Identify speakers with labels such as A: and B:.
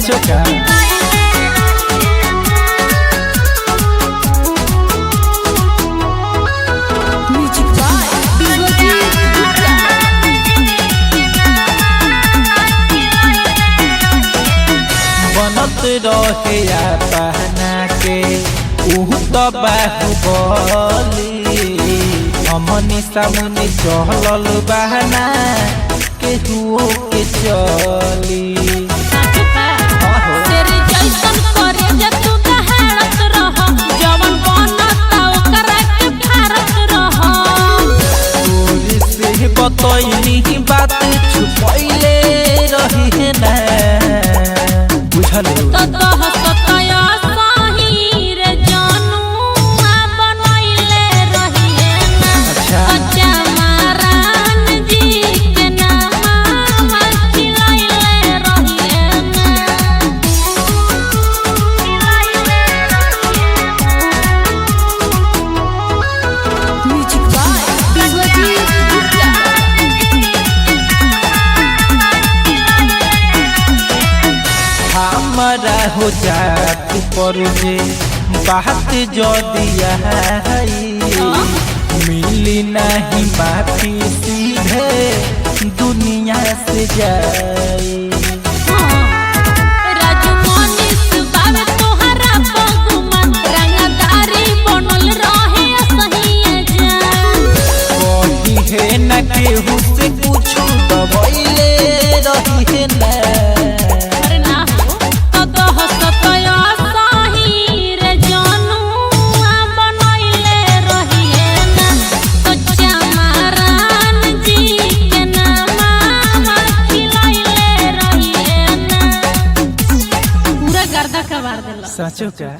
A: साचो का बनत रहे पहना के तो बाहुबली हमनी सामने चहल बहना के हुओ के चली बतैनी बात छुपैले रही है ना बुझल हमारा हो जात पर जे बात जो दिया है मिली नहीं माफी सीधे दुनिया से जाए न केहू से कुछ दबैले रही है ना साचो का।